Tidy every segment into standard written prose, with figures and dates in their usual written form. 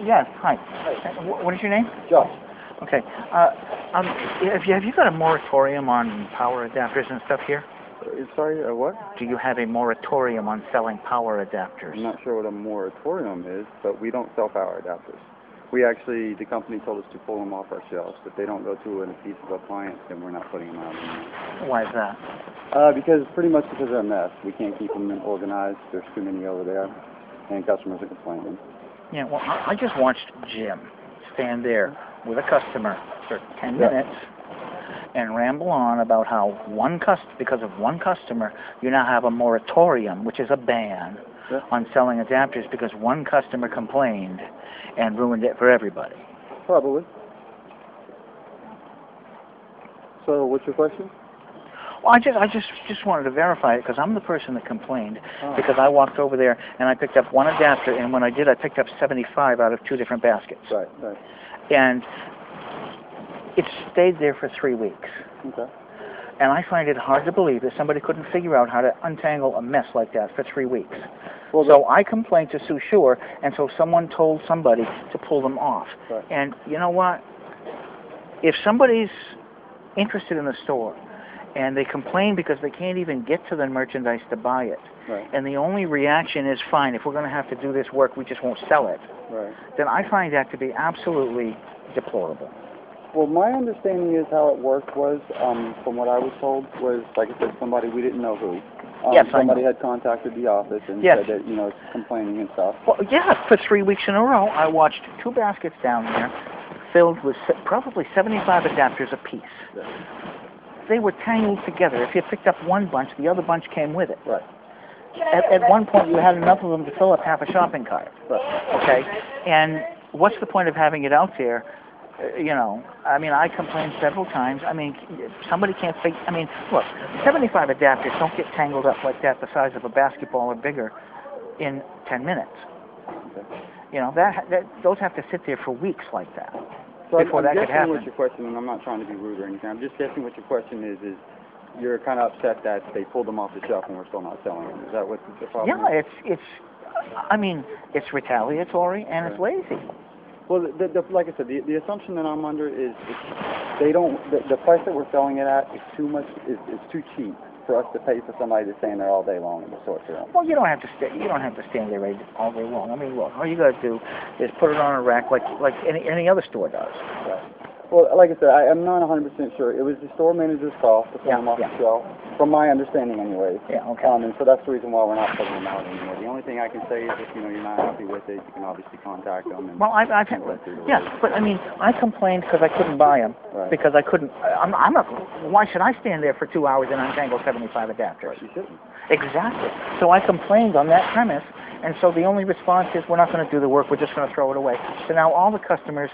Yes, hi. What is your name? Josh. Okay. Have you got a moratorium on power adapters and stuff here? Sorry, what? Do you have a moratorium on selling power adapters? I'm not sure what a moratorium is, but we don't sell power adapters. We actually, the company told us to pull them off our shelves. If they don't go to a piece of appliance, then we're not putting them out anymore. Why is that? Pretty much because they're a mess. We can't keep them organized. There's too many over there, and customers are complaining. Yeah, well, I just watched Jim stand there with a customer for 10 minutes and ramble on about how because of one customer, you now have a moratorium, which is a ban on selling adapters because one customer complained and ruined it for everybody. Probably. So, what's your question? Well, I just wanted to verify it because I'm the person that complained because I walked over there and I picked up one adapter, and when I did, I picked up 75 out of 2 different baskets. Right. And it stayed there for 3 weeks. Okay. And I find it hard to believe that somebody couldn't figure out how to untangle a mess like that for 3 weeks. Well, so I complained to Sue Shore, and so someone told somebody to pull them off. Right. And you know what? If somebody's interested in the store and they complain because they can't even get to the merchandise to buy it, and the only reaction is, fine, if we're going to have to do this work, we just won't sell it, then I find that to be absolutely deplorable. Well, my understanding is how it worked was, from what I was told, was, like I said, somebody, we didn't know who. Somebody had contacted the office and said that, it's complaining and stuff. Well, for 3 weeks in a row, I watched 2 baskets down there filled with probably 75 adapters apiece. They were tangled together. If you picked up one bunch, the other bunch came with it. Right. At one point, you had enough of them to fill up half a shopping cart. Right. Okay? And what's the point of having it out there? I complained several times. Somebody can't figure... look, 75 adapters don't get tangled up like that, the size of a basketball or bigger, in 10 minutes. Okay. Those have to sit there for weeks like that. So before that could happen. What your question, and I'm not trying to be rude or anything, I'm just guessing what your question is you're kind of upset that they pulled them off the shelf and we're still not selling them. Is that what the problem is? It's retaliatory and it's lazy. Well, like I said, the assumption that I'm under is they don't. The price that we're selling it at is too much. Is too cheap for us to pay for somebody to stand there all day long and to sort through them. Well, you don't have to stand there all day long. Look, all you got to do is put it on a rack like any other store does. Right. Well, like I said, I'm not 100% sure. It was the store manager's call to pull them off the shelf, from my understanding anyway. Yeah, okay. And so that's the reason why we're not putting them out anymore. The only thing I can say is if you're not happy with it, you can obviously contact them. And but I complained because I couldn't buy them because I couldn't. I'm not. Why should I stand there for 2 hours and untangle 75 adapters? You shouldn't. Exactly. So I complained on that premise, and so the only response is, we're not going to do the work. We're just going to throw it away. So now all the customers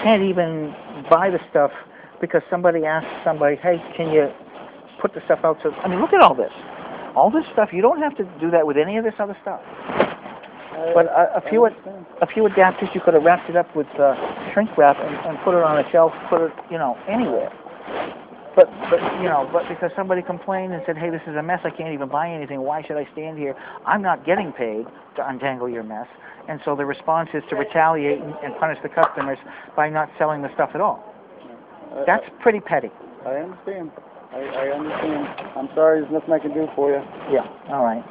can't even buy the stuff because somebody asked somebody, hey, can you put the stuff out? So look at all this. All this stuff, you don't have to do that with any of this other stuff. But a few adapters, you could have wrapped it up with shrink wrap and put it on a shelf, put it, anywhere. But because somebody complained and said, hey, this is a mess, I can't even buy anything, why should I stand here? I'm not getting paid to untangle your mess. And so the response is to retaliate and punish the customers by not selling the stuff at all. That's pretty petty. I understand. I understand. I'm sorry, there's nothing I can do for you. Yeah, all right.